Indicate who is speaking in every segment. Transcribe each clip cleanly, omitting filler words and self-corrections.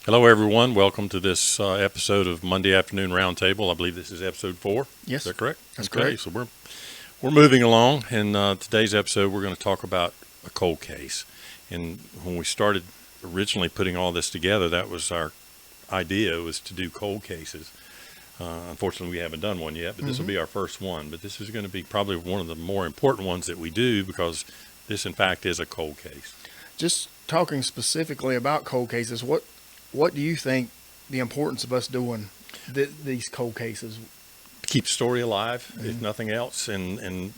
Speaker 1: Hello, everyone. Welcome to this episode of Monday Afternoon Roundtable. I believe this is episode 4.
Speaker 2: Yes,
Speaker 1: Is that correct?
Speaker 2: that's
Speaker 1: Okay,
Speaker 2: correct.
Speaker 1: so we're moving along, and today's episode we're going to talk about a cold case. And when we started originally putting all this together, that was our idea, was to do cold cases. Unfortunately, we haven't done one yet, but this will be our first one. But this is going to be probably one of the more important ones that we do, because this, in fact, is a cold case.
Speaker 2: Just talking specifically about cold cases, what do you think the importance of us doing these cold cases?
Speaker 1: Keep the story alive, if nothing else, and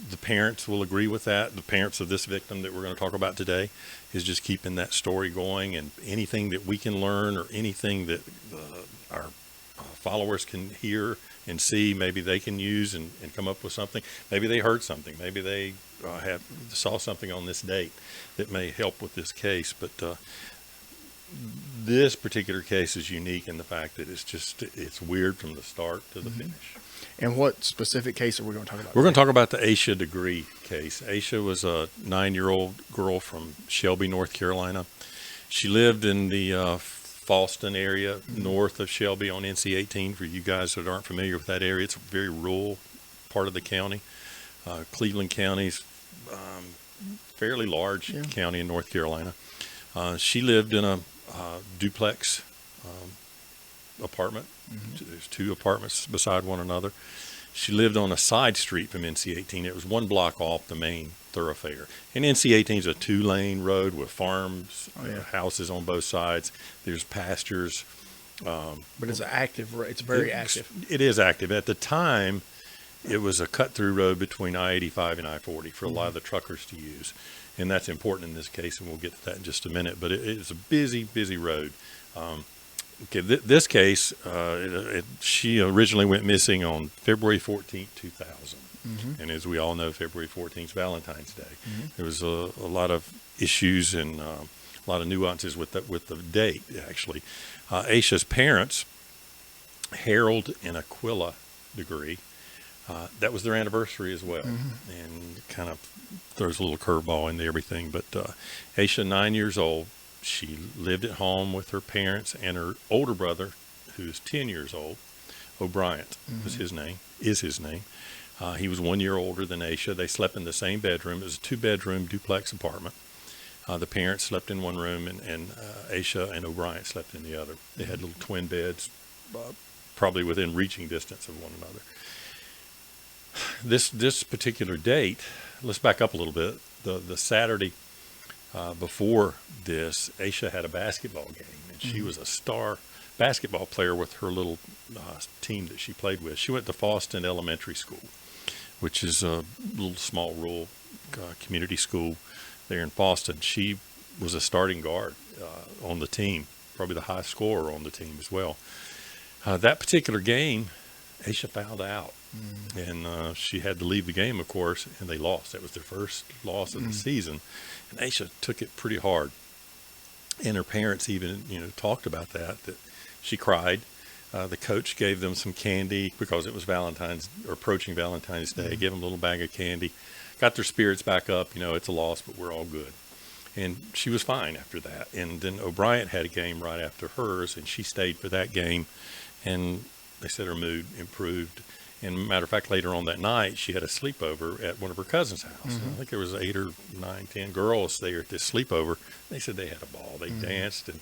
Speaker 1: the parents will agree with that. The parents of this victim that we're going to talk about today is just keeping that story going, and anything that we can learn or anything that our followers can hear and see, maybe they can use and come up with something. Maybe they heard something. Maybe they saw something on this date that may help with this case. But this particular case is unique in the fact that it's weird from the start to the finish.
Speaker 2: And what specific case are we going to talk about?
Speaker 1: We're going to talk about the Aisha Degree case. Aisha was a 9-year-old girl from Shelby, North Carolina. She lived in the Fallston area north of Shelby on NC 18. For you guys that aren't familiar with that area, it's a very rural part of the county. Cleveland County's fairly large county in North Carolina. She lived in a duplex apartment. There's 2 apartments beside one another. She lived on a side street from NC 18. It was 1 block off the main thoroughfare. And NC 18 is a 2-lane road with farms, houses on both sides. There's pastures.
Speaker 2: But it's active. It's very active.
Speaker 1: It is active. At the time, it was a cut-through road between I-85 and I-40 for a lot of the truckers to use. And that's important in this case, and we'll get to that in just a minute. But it's a busy, busy road. This case, she originally went missing on February 14, 2000. And as we all know, February 14th is Valentine's Day. There was a lot of issues and a lot of nuances with the date, actually. Aisha's parents, Harold and Aquila Degree, that was their anniversary as well, and kind of throws a little curveball into everything. But Aisha, 9 years old, she lived at home with her parents and her older brother, who's 10 years old. O'Brien is his name. He was 1 year older than Aisha. They slept in the same bedroom. It was a 2-bedroom duplex apartment. The parents slept in one room, and Aisha and O'Brien slept in the other. They had little twin beds, probably within reaching distance of one another. This particular date, let's back up a little bit. The Saturday before this, Aisha had a basketball game, and she was a star basketball player with her little team that she played with. She went to Fallston Elementary School, which is a little small rural community school there in Fallston. She was a starting guard on the team, probably the high scorer on the team as well. That particular game, Aisha fouled out. And she had to leave the game, of course, and they lost. That was their first loss of the season. And Aisha took it pretty hard. And her parents even, talked about that she cried. The coach gave them some candy because it was approaching Valentine's Day. Gave them a little bag of candy. Got their spirits back up. It's a loss, but we're all good. And she was fine after that. And then O'Brien had a game right after hers, and she stayed for that game. And they said her mood improved. And matter of fact, later on that night, she had a sleepover at one of her cousin's house. I think there was 8 or 9, 10 girls there at this sleepover. They said they had a ball. They danced and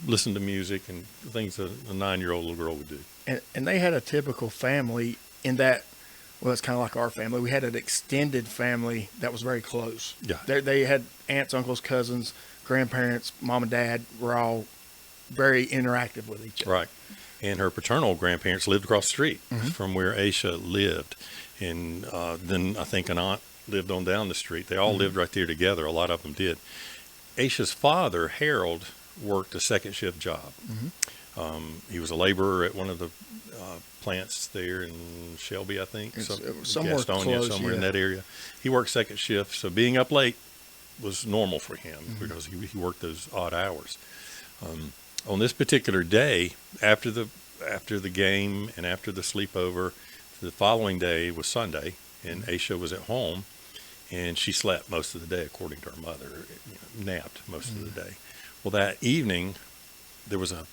Speaker 1: listened to music and things a 9-year-old little girl would do.
Speaker 2: And they had a typical family in that, well, it's kind of like our family. We had an extended family that was very close.
Speaker 1: Yeah.
Speaker 2: They had aunts, uncles, cousins, grandparents, mom and dad were all very interactive with each other.
Speaker 1: Right. And her paternal grandparents lived across the street from where Aisha lived. And then I think an aunt lived on down the street. They all lived right there together. A lot of them did. Aisha's father, Harold, worked a second shift job. He was a laborer at one of the plants there in Shelby, I think.
Speaker 2: Somewhere close,
Speaker 1: somewhere in that area. He worked second shift, so being up late was normal for him because he worked those odd hours. On this particular day, after the game and after the sleepover, the following day was Sunday, and Aisha was at home, and she slept most of the day, according to her mother, napped most of the day. Well, that evening, there was a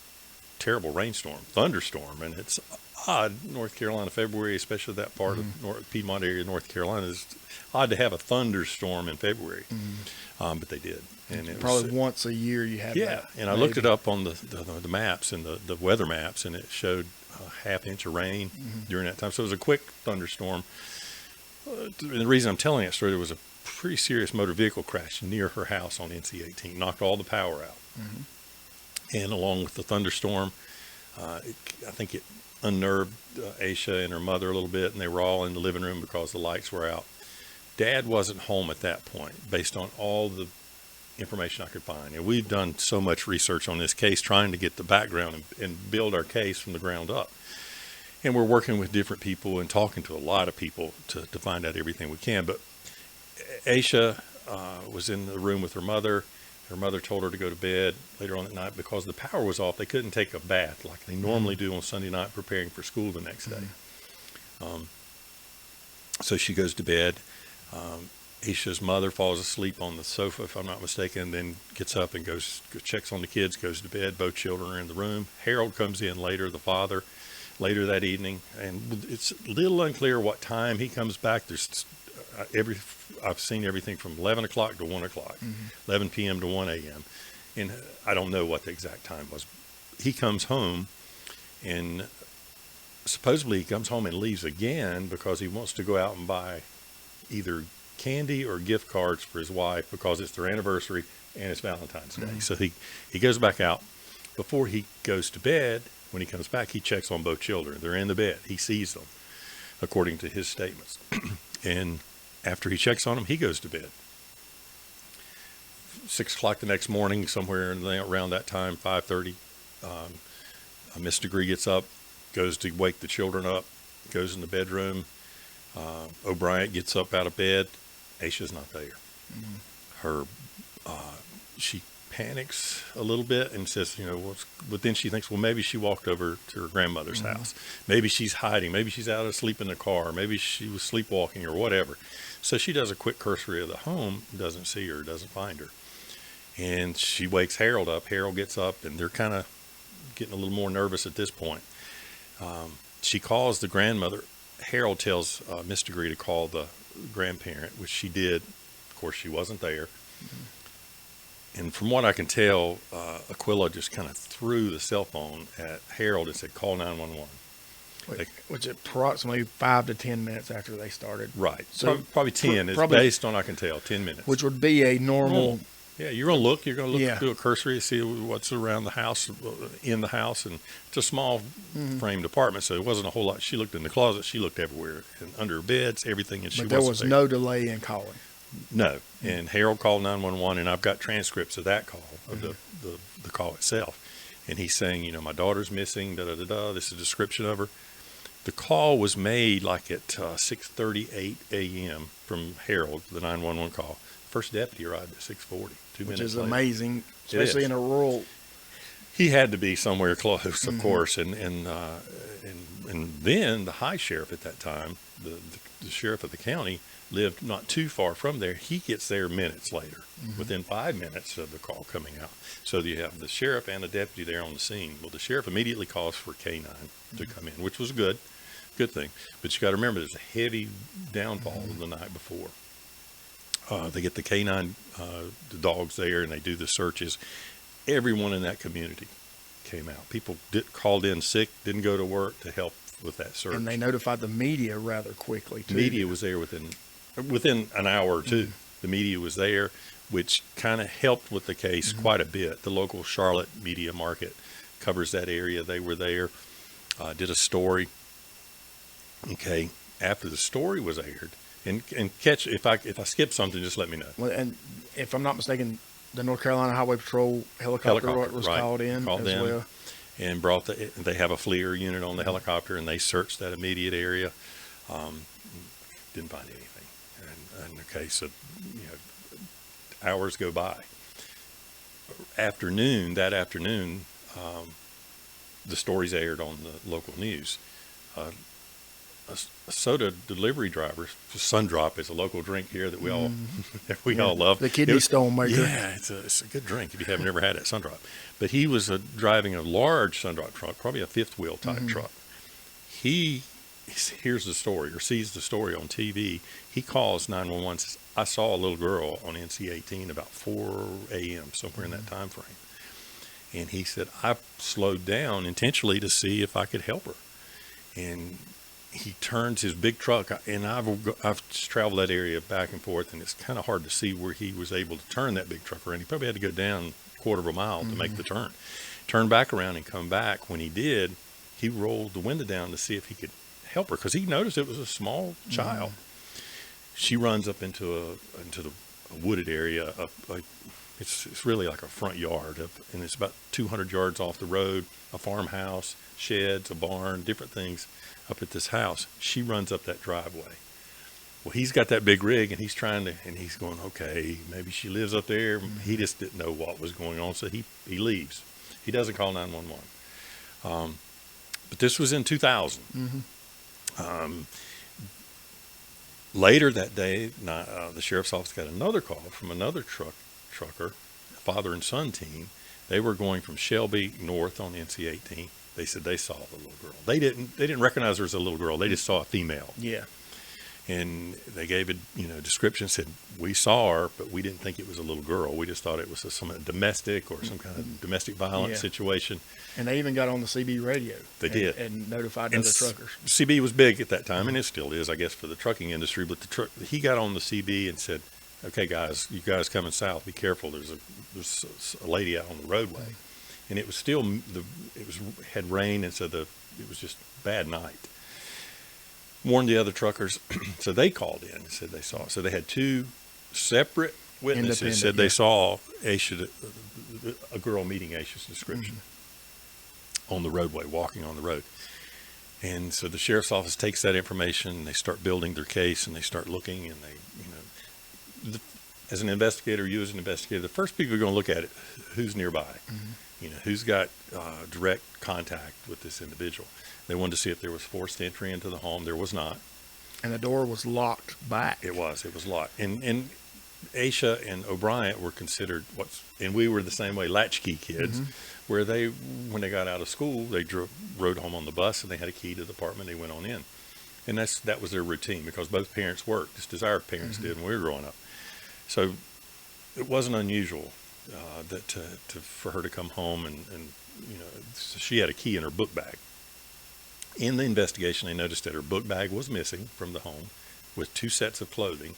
Speaker 1: terrible thunderstorm, and it's odd, North Carolina, February, especially that part of Piedmont area of North Carolina, is odd to have a thunderstorm in February. But they did. And it
Speaker 2: Probably
Speaker 1: was,
Speaker 2: once a year you have that.
Speaker 1: and I looked it up on the maps and the weather maps, and it showed a half inch of rain during that time. So it was a quick thunderstorm. And the reason I'm telling that story, there was a pretty serious motor vehicle crash near her house on NC-18, knocked all the power out. And along with the thunderstorm, I think it unnerved Aisha and her mother a little bit, and they were all in the living room because the lights were out. Dad wasn't home at that point, based on all the information I could find. And we've done so much research on this case, trying to get the background and build our case from the ground up. And we're working with different people and talking to a lot of people to find out everything we can. But Aisha was in the room with her mother. Her mother told her to go to bed later on at night because the power was off. They couldn't take a bath like they normally do on Sunday night, preparing for school the next day. So she goes to bed. Aisha's mother falls asleep on the sofa, if I'm not mistaken, then gets up and checks on the kids, goes to bed. Both children are in the room. Harold comes in later, the father, later that evening, and it's a little unclear what time he comes back. There's I've seen everything from 11 o'clock to 1 o'clock, 11 p.m. to 1 a.m., and I don't know what the exact time was. He comes home, and supposedly he comes home and leaves again because he wants to go out and buy either candy or gift cards for his wife because it's their anniversary and it's Valentine's Day. So he goes back out. Before he goes to bed, when he comes back, he checks on both children. They're in the bed. He sees them, according to his statements. And after he checks on them, he goes to bed. 6 o'clock the next morning, somewhere around that time, 5:30, Miss Degree gets up, goes to wake the children up, goes in the bedroom. O'Brien gets up out of bed. Aisha's not there. She panics a little bit and says, but then she thinks, well, maybe she walked over to her grandmother's house. Maybe she's hiding. Maybe she's out asleep in the car. Maybe she was sleepwalking or whatever. So she does a quick cursory of the home, doesn't see her, doesn't find her. And she wakes Harold up. Harold gets up, and they're kind of getting a little more nervous at this point. She calls the grandmother. Harold tells Miss Degree to call the grandparent, which she did. Of course, she wasn't there. And from what I can tell, Aquila just kind of threw the cell phone at Harold and said, call 911.
Speaker 2: Which approximately 5 to 10 minutes after they started.
Speaker 1: Right.
Speaker 2: So
Speaker 1: probably 10 is based on, I can tell, 10 minutes.
Speaker 2: Which would be a normal...
Speaker 1: Yeah, you're going to look, do a cursory to see what's around the house, in the house, and it's a small framed apartment, so it wasn't a whole lot. She looked in the closet, she looked everywhere, and under beds, everything, and she wasn't there.
Speaker 2: But there was no delay in calling.
Speaker 1: No, and Harold called 911, and I've got transcripts of that call, of the call itself, and he's saying, my daughter's missing, this is a description of her. The call was made like at 6:38 a.m. from Harold, the 911 call. First deputy arrived at 6:40, 2 minutes
Speaker 2: Which is
Speaker 1: later.
Speaker 2: amazing, especially in a rural...
Speaker 1: He had to be somewhere close, of course, and then the high sheriff at that time, the sheriff of the county, lived not too far from there. He gets there minutes later, within 5 minutes of the call coming out. So you have the sheriff and the deputy there on the scene. Well, the sheriff immediately calls for K9 to come in, which was good thing. But you got to remember, there's a heavy downfall the night before. They get the K9, the dogs there, and they do the searches. Everyone in that community came out. People called in sick, didn't go to work to help with that search.
Speaker 2: And they notified the media rather quickly, too.
Speaker 1: Media was there within an hour or two. The media was there, which kind of helped with the case quite a bit. The local Charlotte media market covers that area. They were there, did a story. Okay, after the story was aired, and catch, if I skip something, just let me know.
Speaker 2: Well, and if I'm not mistaken, the North Carolina Highway Patrol helicopter was called in as well.
Speaker 1: And they have a FLIR unit on the helicopter, and they searched that immediate area. Didn't find anything. And okay, so hours go by. That afternoon, the story's aired on the local news. a soda delivery driver. Sundrop is a local drink here that we all that we all love.
Speaker 2: The kidney stone maker.
Speaker 1: Yeah, it's a good drink if you have never had it. Sundrop, but he was driving a large Sundrop truck, probably a fifth wheel type truck. He hears the story or sees the story on TV. He calls 911. Says, "I saw a little girl on NC-18 about 4 a.m. somewhere in that time frame." And he said, "I slowed down intentionally to see if I could help her." And he turns his big truck, and I've traveled that area back and forth, and it's kind of hard to see where he was able to turn that big truck around. He probably had to go down a quarter of a mile to make the turn back around and come back. When he did, he rolled the window down to see if he could help her because he noticed it was a small child. She runs up into the wooded area. It's really like a front yard, and it's about 200 yards off the road, a farmhouse, sheds, a barn, different things up at this house. She runs up that driveway. Well, he's got that big rig, and he's going, okay, maybe she lives up there. He just didn't know what was going on, so he leaves. He doesn't call 911. But this was in 2000. Later that day, the sheriff's office got another call from another trucker, father and son team. They were going from Shelby north on NC-18. They said they saw the little girl. They didn't recognize her as a little girl. They just saw a female.
Speaker 2: Yeah.
Speaker 1: And they gave a description. Said we saw her, but we didn't think it was a little girl. We just thought it was some domestic or some kind of domestic violence situation.
Speaker 2: And they even got on the CB radio.
Speaker 1: They did,
Speaker 2: and notified other truckers.
Speaker 1: CB was big at that time, and it still is, I guess, for the trucking industry. But he got on the CB and said, "Okay, guys, you guys coming south, be careful. There's a lady out on the roadway." And it was still had rain, and so it was just bad night. Warned the other truckers, so they called in and said they saw. So they had two separate witnesses said they saw a girl meeting Aisha's description on the roadway, walking on the road. And so the sheriff's office takes that information, and they start building their case, and they start looking, and as an investigator, you as an investigator, the first people you're going to look at it, who's nearby, who's got direct contact with this individual. They wanted to see if there was forced entry into the home. There was not.
Speaker 2: And the door was locked back.
Speaker 1: It was locked. And Aisha and O'Brien were considered and we were the same way, latchkey kids, where when they got out of school, they rode home on the bus, and they had a key to the apartment. They went on in. And that was their routine because both parents worked, just as our parents did when we were growing up. So it wasn't unusual for her to come home, and so she had a key in her book bag. In the investigation, they noticed that her book bag was missing from the home with 2 sets of clothing.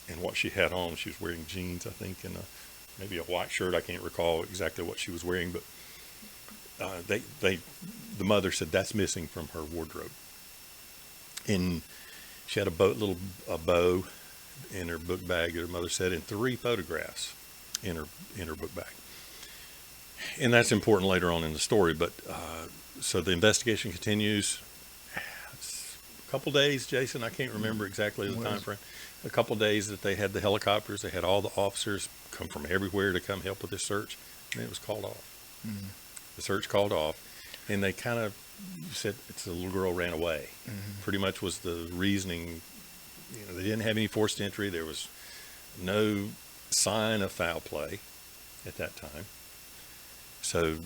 Speaker 1: And what she had on, she was wearing jeans, I think, and maybe a white shirt. I can't recall exactly what she was wearing, but the mother said that's missing from her wardrobe. And she had a bow in her book bag, her mother said, and 3 photographs in her book bag. And that's important later on in the story, but so the investigation continues. A couple days, Jason, I can't remember exactly the time frame. A couple days that they had the helicopters, they had all the officers come from everywhere to come help with this search, and it was called off. The search called off, and they kind of said it's a little girl ran away. Pretty much was the reasoning. They didn't have any forced entry. There was no sign of foul play at that time. So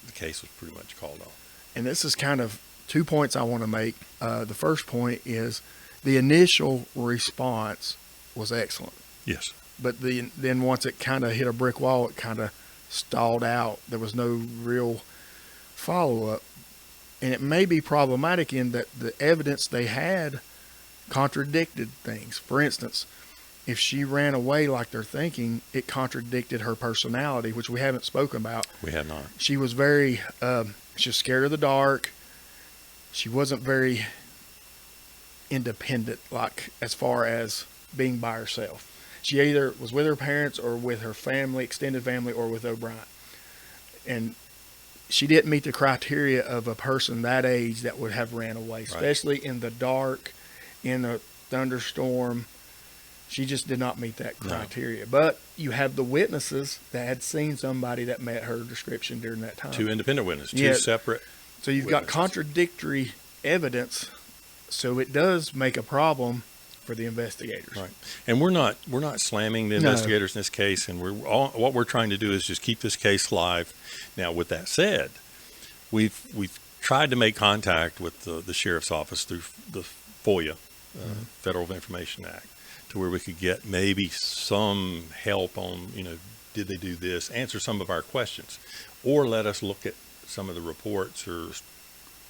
Speaker 1: the case was pretty much called off.
Speaker 2: And this is kind of 2 points I want to make. The first point is the initial response was excellent.
Speaker 1: Yes.
Speaker 2: But then once it kind of hit a brick wall, it kind of stalled out. There was no real follow-up. And it may be problematic in that the evidence they had contradicted things. For instance, if she ran away like they're thinking, it contradicted her personality, which we haven't spoken about.
Speaker 1: We have not.
Speaker 2: She was very, she was scared of the dark. She wasn't very independent, like as far as being by herself. She either was with her parents or with her family, extended family, or with O'Brien. And she didn't meet the criteria of a person that age that would have ran away, especially in the dark, in a thunderstorm. She just did not meet that criteria. No. But you have the witnesses that had seen somebody that met her description during that time.
Speaker 1: 2 independent witnesses, 2 separate.
Speaker 2: So you've got contradictory evidence So it does make a problem for the investigators.
Speaker 1: Right. And we're not slamming the
Speaker 2: No.
Speaker 1: investigators in this case, and what we're trying to do is just keep this case live. Now, with that said, we've tried to make contact with the sheriff's office through the FOIA, Federal Information Act, to where we could get maybe some help on, did they do this, answer some of our questions, or let us look at some of the reports or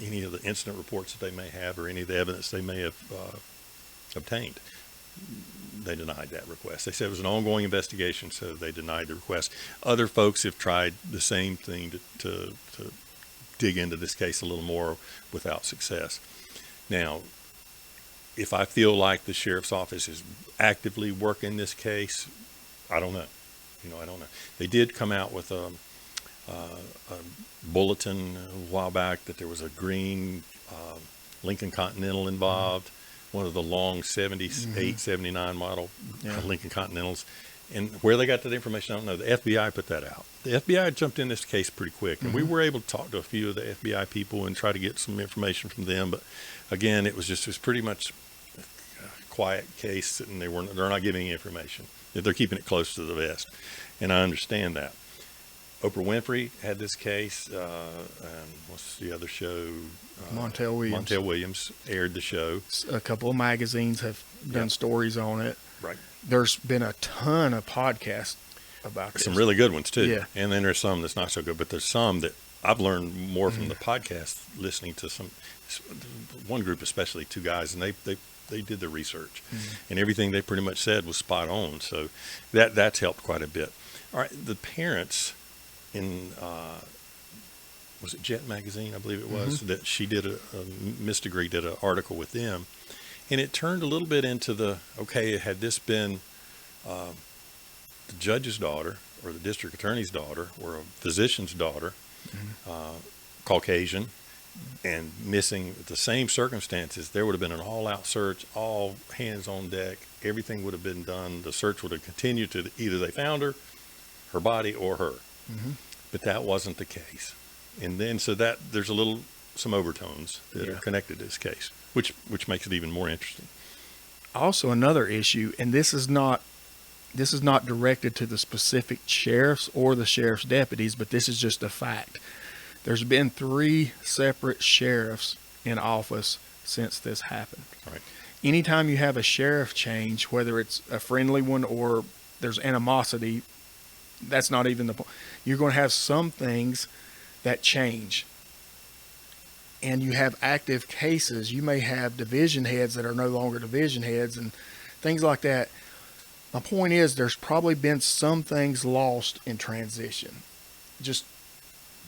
Speaker 1: any of the incident reports that they may have, or any of the evidence they may have obtained. They denied that request. They said it was an ongoing investigation, so they denied the request. Other folks have tried the same thing to dig into this case a little more without success. Now, if I feel like the sheriff's office is actively working this case, I don't know. I don't know. They did come out with a bulletin a while back that there was a green Lincoln Continental involved, one of the long 78, 79 model Lincoln Continentals. And where they got that information, I don't know. The FBI put that out. The FBI jumped in this case pretty quick, and we were able to talk to a few of the FBI people and try to get some information from them. But again, it was pretty much a quiet case, and they're not giving information. They're keeping it close to the vest, and I understand that. Oprah Winfrey had this case, and what's the other show?
Speaker 2: Montel Williams.
Speaker 1: Montel Williams aired the show.
Speaker 2: A couple of magazines have done stories on it.
Speaker 1: Right.
Speaker 2: There's been a ton of podcasts about this.
Speaker 1: Some really good ones too.
Speaker 2: Yeah.
Speaker 1: And then there's some that's not so good, but there's some that I've learned more from the podcast, listening to one group, especially two guys, and they did the research, and everything they pretty much said was spot on. So that's helped quite a bit. All right. The parents in, was it Jet Magazine, I believe it was, that she did Miss Degree did an article with them. And it turned a little bit into had this been the judge's daughter or the district attorney's daughter or a physician's daughter, Caucasian, and missing the same circumstances, there would have been an all-out search, all hands on deck. Everything would have been done. The search would have continued to either they found her body, or her. But that wasn't the case. And then so that there's some overtones that are connected to this case, which makes it even more interesting.
Speaker 2: Also, another issue, and this is not directed to the specific sheriffs or the sheriff's deputies, but this is just a fact. There's been 3 separate sheriffs in office since this happened.
Speaker 1: Right.
Speaker 2: Anytime you have a sheriff change, whether it's a friendly one or there's animosity, that's not even the point. You're going to have some things that change. And you have active cases. You may have division heads that are no longer division heads and things like that. My point is, there's probably been some things lost in transition. Just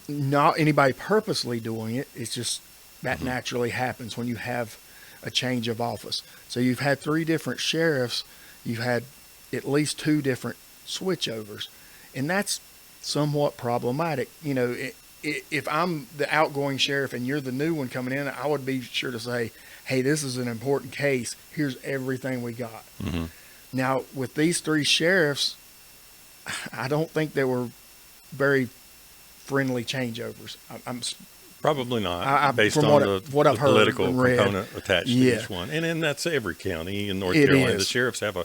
Speaker 2: not anybody purposely doing it. It's just that naturally happens when you have a change of office. So you've had 3 different sheriffs. You've had at least 2 different switchovers. And that's somewhat problematic. If I'm the outgoing sheriff and you're the new one coming in, I would be sure to say, hey, this is an important case. Here's everything we got. Now, with these 3 sheriffs, I don't think they were very friendly changeovers. I'm
Speaker 1: Probably not, based
Speaker 2: from
Speaker 1: on
Speaker 2: what I've
Speaker 1: the
Speaker 2: heard
Speaker 1: political
Speaker 2: and read.
Speaker 1: component attached to each one. And that's every county in North Carolina. The sheriffs have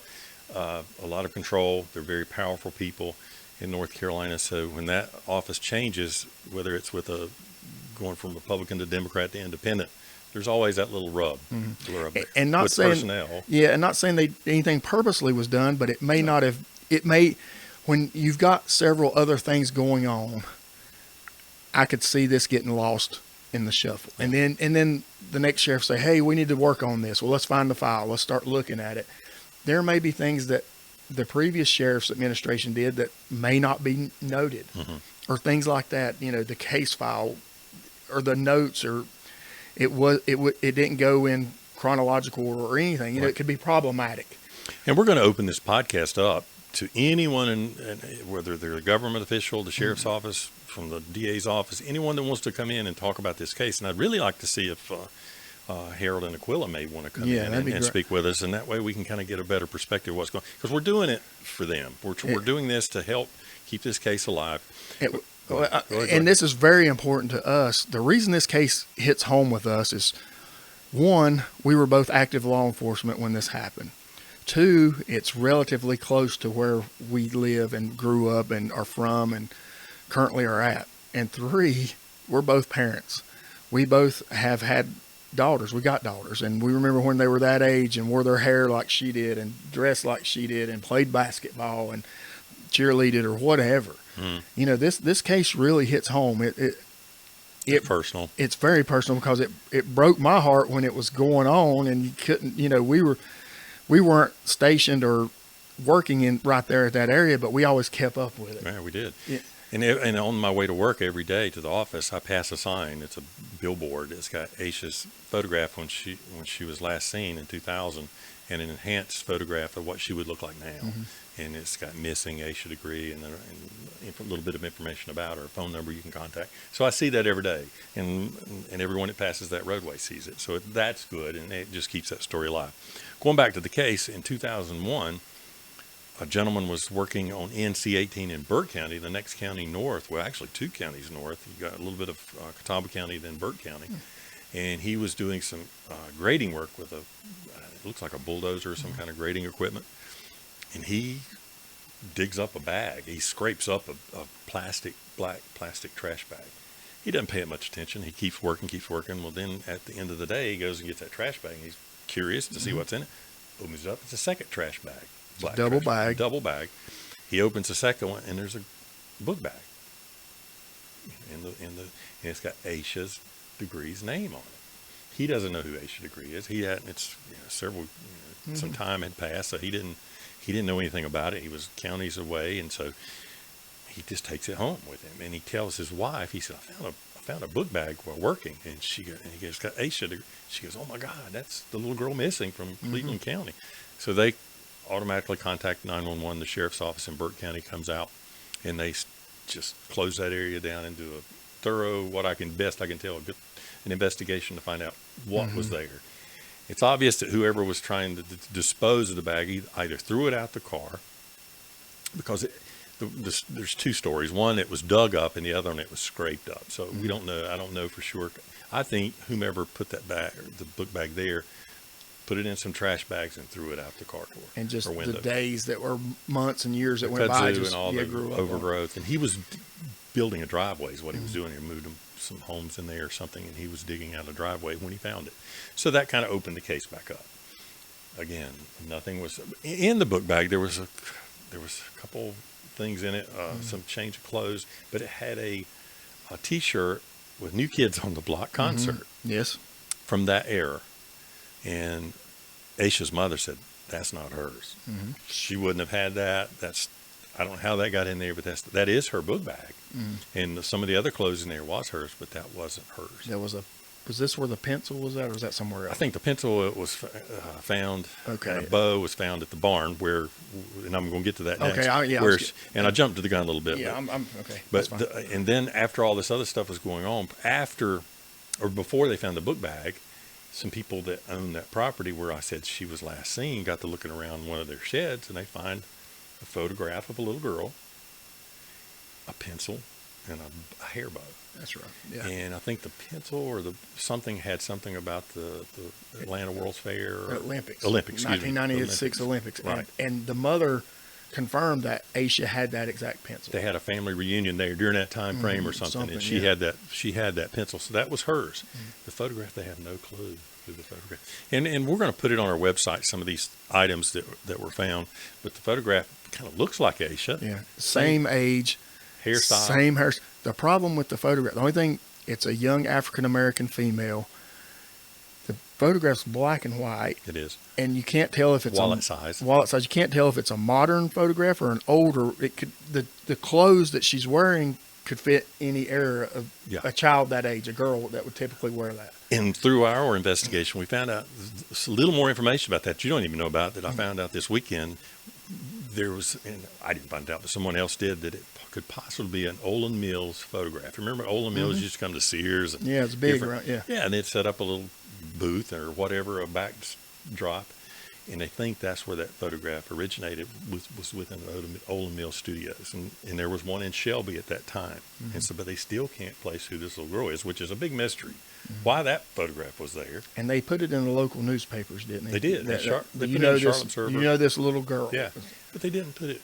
Speaker 1: a lot of control. They're very powerful people in North Carolina. So when that office changes, whether it's going from Republican to Democrat to Independent, there's always that little rub.
Speaker 2: And not
Speaker 1: with
Speaker 2: saying
Speaker 1: personnel.
Speaker 2: and not saying anything purposely was done, but it may not have. It may, when you've got several other things going on, I could see this getting lost in the shuffle. And then the next sheriff say, hey, we need to work on this. Well, let's find the file. Let's start looking at it. There may be things that the previous sheriff's administration did that may not be noted, or things like that. The case file or the notes, or it didn't go in chronological order or anything. It could be problematic.
Speaker 1: And we're going to open this podcast up to anyone, whether they're a government official, the sheriff's office, from the DA's office, anyone that wants to come in and talk about this case. And I'd really like to see if Harold and Aquila may want to come in and speak with us, and that way we can kind of get a better perspective of what's going on. Because we're doing it for them. We're doing this to help keep this case alive. Go ahead.
Speaker 2: This is very important to us. The reason this case hits home with us is one, we were both active law enforcement when this happened. Two, it's relatively close to where we live and grew up and are from and currently are at. And three, we're both parents. We both have had daughters. We got daughters, and we remember when they were that age and wore their hair like she did and dressed like she did and played basketball and cheerleaded or whatever. You know, this case really hits home. It's
Speaker 1: personal.
Speaker 2: It's very personal because it broke my heart when it was going on, and you couldn't, you know, we weren't stationed or working in right there at that area, but we always kept up with it.
Speaker 1: Yeah, we did.
Speaker 2: Yeah.
Speaker 1: And on my way to work every day to the office, I pass a sign. It's a billboard. It's got Aisha's photograph when she was last seen in 2000, and an enhanced photograph of what she would look like now. And it's got missing Aisha degree and a little bit of information about her, phone number you can contact. So I see that every day, and everyone that passes that roadway sees it. So that's good, and it just keeps that story alive. Going back to the case, in 2001, a gentleman was working on NC-18 in Burke County, the next county north. Well, actually, two counties north. You got a little bit of Catawba County, then Burke County. And he was doing some grading work with it looks like a bulldozer or some kind of grading equipment. And he digs up a bag. He scrapes up a black plastic trash bag. He doesn't pay it much attention. He keeps working. Well, then at the end of the day, he goes and gets that trash bag. And he's curious to see what's in it. Opens it up. It's a second trash bag.
Speaker 2: Double bag.
Speaker 1: He opens the second one, and there's a book bag. And it's got Aisha's degree's name on it. He doesn't know who Aisha Degree is. He hadn't. It's some time had passed, so he didn't know anything about it. He was counties away, and so he just takes it home with him. And he tells his wife, he said, I found a book bag while working, and he goes, got Aisha Degree. She goes, oh my God, that's the little girl missing from Cleveland County. So they automatically contact 911. The sheriff's office in Burke County comes out, and they just close that area down and do a thorough, best I can tell, an investigation to find out what was there. It's obvious that whoever was trying to dispose of the bag either threw it out the car, because there's two stories. One, it was dug up, and the other one, it was scraped up. So we don't know. I don't know for sure. I think whomever put that bag, the book bag there, put it in some trash bags and threw it out the car door.
Speaker 2: And just the days that were months and years that went by,
Speaker 1: and all the
Speaker 2: grew up
Speaker 1: overgrowth. And he was building a driveway is what he was doing. He moved some homes in there or something, and he was digging out a driveway when he found it. So that kind of opened the case back up. Again, nothing was in the book bag. There was a couple things in it, some change of clothes, but it had a T-shirt with New Kids on the Block concert.
Speaker 2: Yes,
Speaker 1: from that era. And Aisha's mother said, that's not hers. She wouldn't have had that. I don't know how that got in there, but that is her book bag. And some of the other clothes in there was hers, but that wasn't hers.
Speaker 2: Was this where the pencil was at, or was that somewhere else?
Speaker 1: I think the pencil was found.
Speaker 2: Okay.
Speaker 1: And a bow was found at the barn and I'm going to get to that next.
Speaker 2: Okay,
Speaker 1: I jumped to the gun a little bit.
Speaker 2: Yeah, I'm okay.
Speaker 1: But
Speaker 2: that's fine.
Speaker 1: And then after all this other stuff was going on, before they found the book bag, some people that own that property where I said she was last seen got to looking around one of their sheds, and they find a photograph of a little girl, a pencil, and a hair bow.
Speaker 2: That's right. Yeah.
Speaker 1: And I think the pencil or something had something about the Atlanta World's Fair.
Speaker 2: Olympics.
Speaker 1: 1996
Speaker 2: Olympics.
Speaker 1: Right.
Speaker 2: And the mother confirmed that Aisha had that exact pencil.
Speaker 1: They had a family reunion there during that time frame or something, and she had that pencil, so that was hers. The photograph, they have no clue who the photograph. And we're going to put it on our website, some of these items that were found, but the photograph kind of looks like Aisha.
Speaker 2: Yeah, same age,
Speaker 1: hairstyle,
Speaker 2: same hair. The problem with the photograph, the only thing, it's a young African American female. The photograph's black and white.
Speaker 1: It is.
Speaker 2: And you can't tell if it's
Speaker 1: wallet size.
Speaker 2: You can't tell if it's a modern photograph or an older. It could the clothes that she's wearing could fit any era of a child that age, a girl that would typically wear that.
Speaker 1: And through our investigation, we found out a little more information about that you don't even know about that I found out this weekend. There was, and I didn't find out, but someone else did, that it could possibly be an Olin Mills photograph. Remember Olin Mills used to come to Sears? And
Speaker 2: it's big, right? Yeah.
Speaker 1: Yeah, and they'd set up a little booth or whatever, a backdrop, and they think that's where that photograph originated, was within Olin Mills Studios. And there was one in Shelby at that time. And so, but they still can't place who this little girl is, which is a big mystery. why that photograph was there.
Speaker 2: And they put it in the local newspapers, didn't they?
Speaker 1: They did. They put it in
Speaker 2: this,
Speaker 1: Charlotte Observer.
Speaker 2: you know this little girl.
Speaker 1: Yeah, but they didn't put it.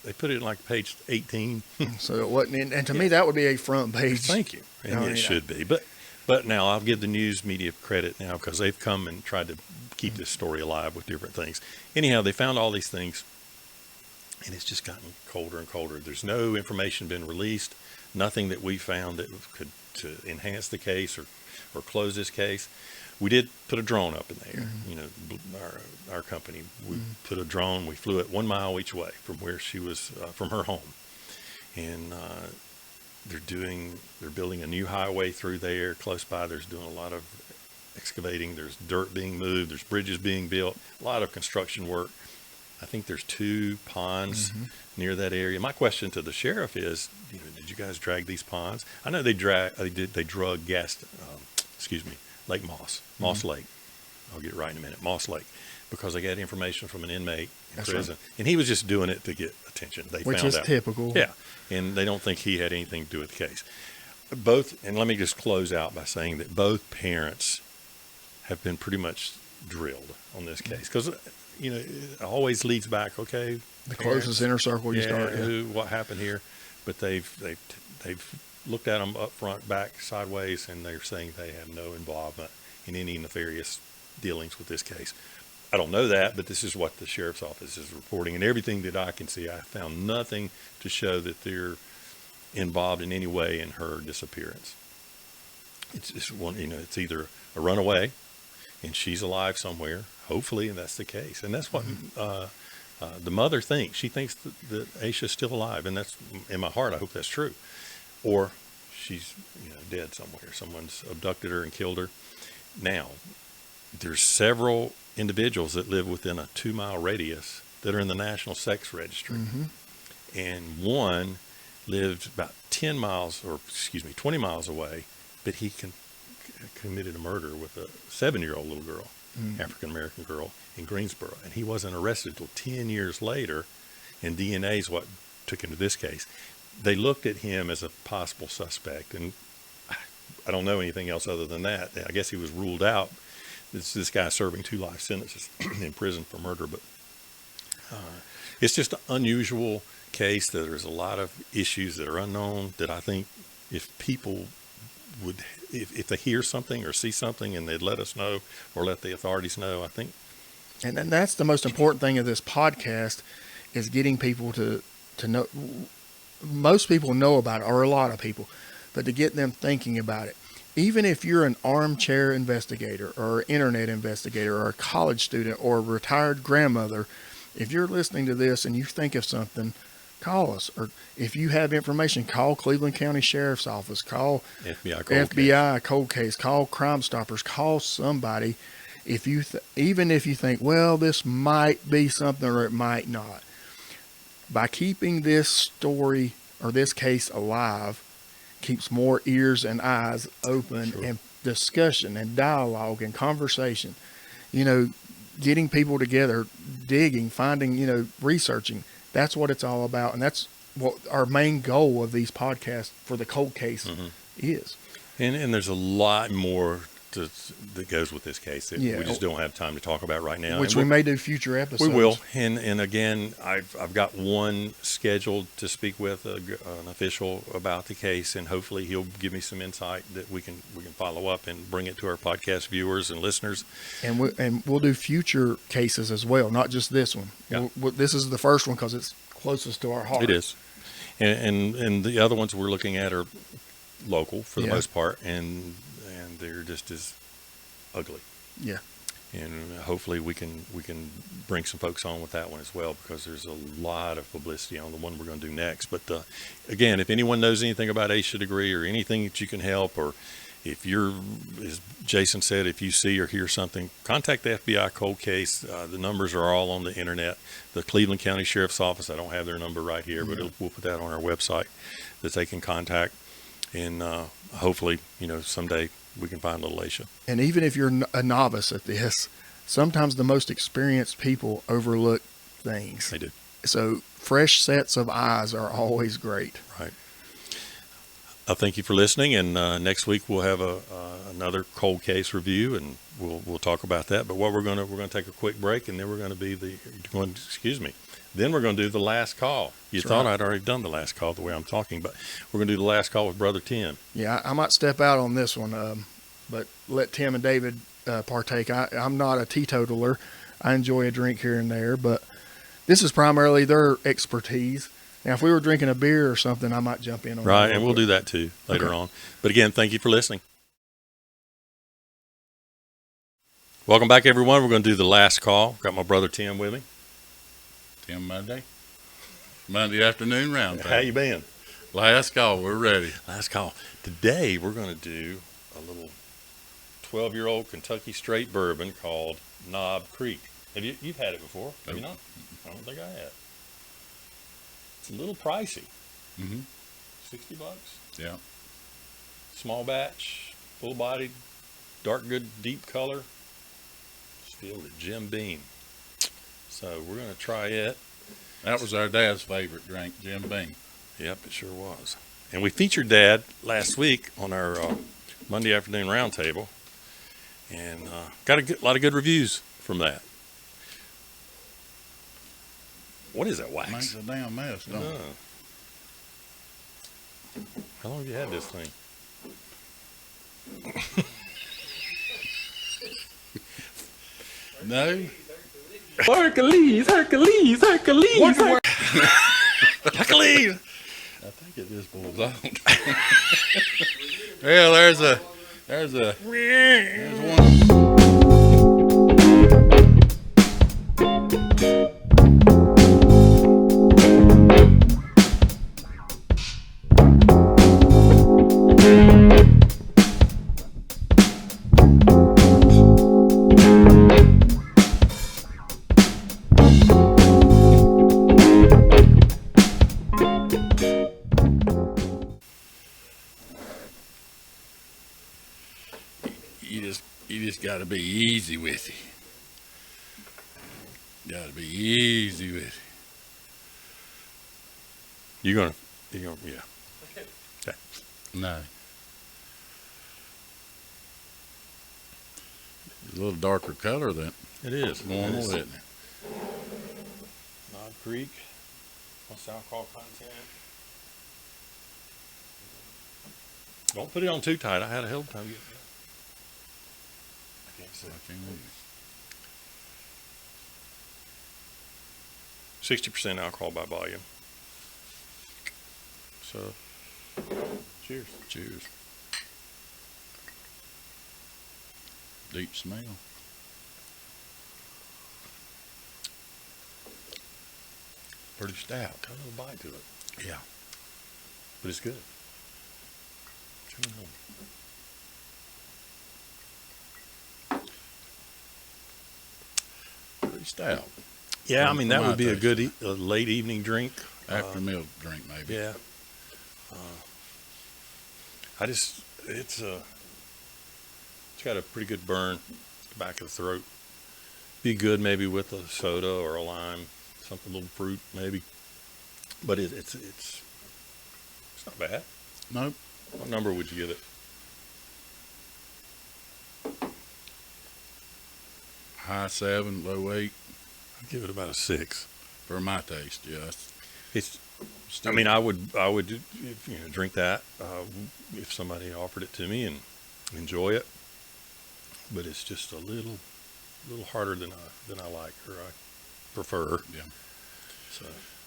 Speaker 1: They put it in like page 18.
Speaker 2: So it wasn't. And to me, that would be a front page.
Speaker 1: Thank you. And it should be. But now I'll give the news media credit now because they've come and tried to keep this story alive with different things. Anyhow, they found all these things, and it's just gotten colder and colder. There's no information been released, nothing that we found that could to enhance the case or close this case. We did put a drone up in there. You know, our company, we put a drone. We flew it 1 mile each way from where she was, from her home, and they're building a new highway through there close by. There's doing a lot of excavating. There's dirt being moved. There's bridges being built. A lot of construction work. I think there's 2 ponds near that area. My question to the sheriff is, you know, did you guys drag these ponds? I know they drug Lake Moss Lake. I'll get it right in a minute. Moss Lake, because they got information from an inmate in prison, and he was just doing it to get attention.
Speaker 2: Which is typical.
Speaker 1: Yeah, and they don't think he had anything to do with the case. Both, and let me just close out by saying that both parents have been pretty much drilled on this case, because you know it always leads back. Okay,
Speaker 2: the closest inner circle you start.
Speaker 1: What happened here? But they've looked at them up front, back, sideways, and they're saying they have no involvement in any nefarious dealings with this case. I don't know that, but this is what the sheriff's office is reporting, and everything that I can see, I found nothing to show that they're involved in any way in her disappearance. It's just one, you know, it's either a runaway and she's alive somewhere, hopefully, and that's the case. And that's what the mother thinks. She thinks that Aisha's still alive, and that's, in my heart, I hope that's true. Or she's, you know, dead somewhere. Someone's abducted her and killed her. Now, there's several individuals that live within a 2-mile radius that are in the National Sex Registry. And one lived about 20 miles away, but he committed a murder with a 7-year-old little girl, African-American girl, in Greensboro. And he wasn't arrested until 10 years later, and DNA is what took him to this case. They looked at him as a possible suspect, and I don't know anything else other than that. I guess he was ruled out. This guy serving 2 life sentences in prison for murder, but it's just an unusual case. There's a lot of issues that are unknown that I think if people would, if they hear something or see something and they'd let us know or let the authorities know, I think.
Speaker 2: And that's the most important thing of this podcast, is getting people to know. Most people know about it, or a lot of people, but to get them thinking about it. Even if you're an armchair investigator or internet investigator or a college student or a retired grandmother, if you're listening to this and you think of something, call us. Or if you have information, call Cleveland County Sheriff's Office, call FBI cold case, call Crime Stoppers, call somebody. If you even if you think, well, this might be something or it might not. By keeping this story or this case alive, keeps more ears and eyes open, and discussion and dialogue and conversation. You know, getting people together, digging, finding, you know, researching. That's what it's all about. And that's what our main goal of these podcasts for the cold case is.
Speaker 1: And there's a lot more that goes with this case that we just don't have time to talk about right now.
Speaker 2: Which we may do future episodes.
Speaker 1: We will. And again, I've got one scheduled to speak with an official about the case, and hopefully he'll give me some insight that we can follow up and bring it to our podcast viewers and listeners.
Speaker 2: And we'll do future cases as well, not just this one.
Speaker 1: Yeah.
Speaker 2: This is the first one because it's closest to our heart.
Speaker 1: It is. And the other ones we're looking at are local for the most part, and they're just as ugly. Yeah. And hopefully we can bring some folks on with that one as well, because there's a lot of publicity on the one we're going to do next. But again, if anyone knows anything about Aisha Degree or anything that you can help, or if you're, as Jason said, if you see or hear something, contact the FBI cold case. The numbers are all on the internet. The Cleveland County Sheriff's Office, I don't have their number right here, but we'll put that on our website that they can contact. And hopefully, someday we can find little Aisha.
Speaker 2: And even if you're a novice at this, sometimes the most experienced people overlook things.
Speaker 1: They do.
Speaker 2: So fresh sets of eyes are always great.
Speaker 1: Right. I thank you for listening, and next week we'll have another cold case review, and we'll talk about that. But what we're gonna take a quick break, and then we're gonna be then we're gonna do the last call. You
Speaker 2: That's
Speaker 1: thought
Speaker 2: right.
Speaker 1: I'd already done the last call the way I'm talking, but we're gonna do the last call with Brother Tim.
Speaker 2: Yeah, I might step out on this one, but let Tim and David partake. I'm not a teetotaler. I enjoy a drink here and there, but this is primarily their expertise. Now, if we were drinking a beer or something, I might jump in on
Speaker 1: Right,
Speaker 2: that.
Speaker 1: and we'll do that too later
Speaker 2: Okay.
Speaker 1: on. But again, thank you for listening. Welcome back, everyone. We're going to do the last call. Got my brother Tim with me.
Speaker 3: Tim Munday. Monday afternoon roundtable.
Speaker 1: How you been?
Speaker 3: Last call. We're ready.
Speaker 1: Last call. Today we're going to do a little 12-year-old Kentucky straight bourbon called Knob Creek. You've had it before? Have you
Speaker 3: Nope.
Speaker 1: not? I don't think I have. It's a little pricey.
Speaker 3: Mm-hmm.
Speaker 1: $60.
Speaker 3: Yeah.
Speaker 1: Small batch, full-bodied, dark good, deep color. Spilled at Jim Beam. So we're going to try it.
Speaker 3: That was our dad's favorite drink, Jim Beam.
Speaker 1: Yep, it sure was. And we featured Dad last week on our Monday afternoon roundtable, and got a lot of good reviews from that. What is that wax?
Speaker 3: Makes a damn mess, don't it?
Speaker 1: How long have you had this thing?
Speaker 3: No.
Speaker 4: Hercules.
Speaker 1: Hercules!
Speaker 3: I think it just pulls out. Well, there's one. You just got to be easy with it. Got to be easy with it.
Speaker 1: You're gonna, yeah.
Speaker 3: No. It's a little darker color than
Speaker 1: It is.
Speaker 3: normal, isn't it?
Speaker 1: Knob Creek. What's the alcohol content? Don't put it on too tight. I had a hell of a time getting it. I can't see. 60% alcohol by volume. So, cheers.
Speaker 3: Cheers. Deep smell.
Speaker 1: Pretty stout. Got a little bite to it.
Speaker 3: Yeah.
Speaker 1: But it's good.
Speaker 3: Pretty stout.
Speaker 1: Yeah, I mean, that
Speaker 3: For my
Speaker 1: would be a
Speaker 3: taste.
Speaker 1: good late evening drink.
Speaker 3: After meal drink, maybe.
Speaker 1: Yeah. It's got a pretty good burn back of the throat. Be good maybe with a soda or a lime, something, a little fruit maybe. But it's not bad.
Speaker 3: Nope.
Speaker 1: What number would you give it?
Speaker 3: High 7, low 8
Speaker 1: I'd give it about a 6.
Speaker 3: for my taste. Yeah.
Speaker 1: It's.
Speaker 3: Still,
Speaker 1: I mean, I would drink that if somebody offered it to me and enjoy it. But it's just a little harder than I like or I prefer.
Speaker 3: Yeah.
Speaker 1: So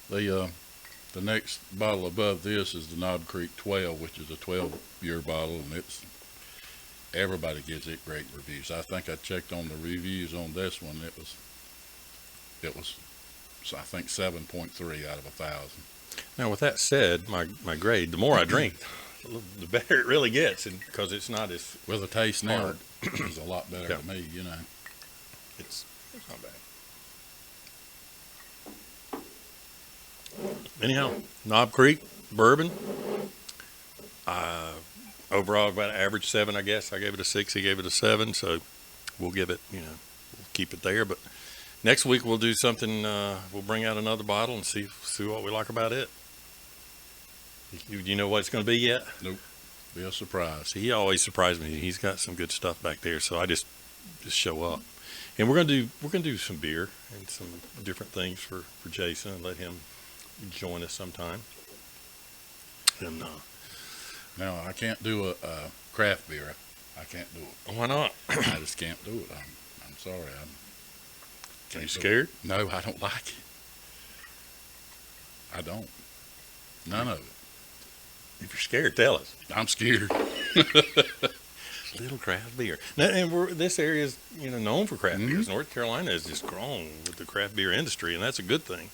Speaker 3: the next bottle above this is the Knob Creek 12, which is a 12-year bottle, and everybody gives it great reviews. I think I checked on the reviews on this one. It was so I think 7.3 out of 1,000.
Speaker 1: now, with that said, my grade, the more I drink, the better it really gets, and because it's not as
Speaker 3: With a taste now,
Speaker 1: Hard.
Speaker 3: it's a lot better
Speaker 1: Yeah.
Speaker 3: to me, you know.
Speaker 1: it's not bad. Anyhow, Knob Creek bourbon. Overall, about an average 7, I guess. I gave it a 6. He gave it a 7. So we'll give it, we'll keep it there. But next week we'll do something. We'll bring out another bottle and see what we like about it. You know what it's going to be yet?
Speaker 3: Nope. Be a surprise.
Speaker 1: He always surprised me. He's got some good stuff back there, so I just show up. And we're gonna do some beer and some different things for Jason and let him join us sometime. And
Speaker 3: Now, I can't do a craft beer. I can't do it.
Speaker 1: why not?
Speaker 3: I just can't do it. I'm sorry.
Speaker 1: Are you scared?
Speaker 3: No, I don't like it. I don't. None of it.
Speaker 1: If you're scared, tell us.
Speaker 3: I'm scared.
Speaker 1: Little craft beer. Now, and this area is known for craft
Speaker 3: Mhm.
Speaker 1: beers. North Carolina has just grown with the craft beer industry, and that's a good thing.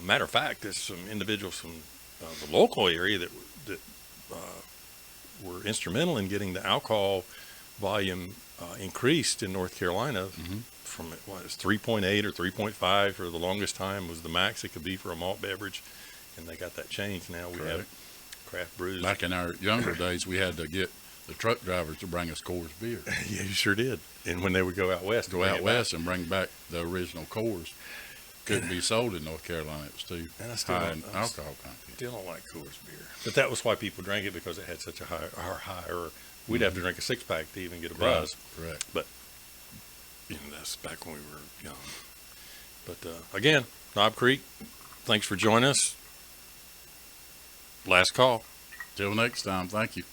Speaker 1: Matter of fact, there's some individuals from the local area that were instrumental in getting the alcohol volume increased in North Carolina
Speaker 3: Mhm.
Speaker 1: from what was 3.8 or 3.5 for the longest time was the max it could be for a malt beverage, and they got that changed. Now we have
Speaker 3: Correct.
Speaker 1: craft brews.
Speaker 3: Back in our younger days, we had to get the truck drivers to bring us Coors beer.
Speaker 1: Yeah, you sure did. And when they would go out west,
Speaker 3: Go
Speaker 1: bring
Speaker 3: out
Speaker 1: it
Speaker 3: west and bring back the original Coors. Couldn't be sold in North Carolina. It was too
Speaker 1: And I still
Speaker 3: high
Speaker 1: don't-
Speaker 3: in
Speaker 1: I
Speaker 3: alcohol content.
Speaker 1: Still don't like Coors beer. But that was why people drank it, because it had such a higher. We'd have to drink a 6-pack to even get a buzz.
Speaker 3: Correct.
Speaker 1: That's back when we were young. But again, Knob Creek, thanks for joining us. Last call.
Speaker 3: Till next time, thank you.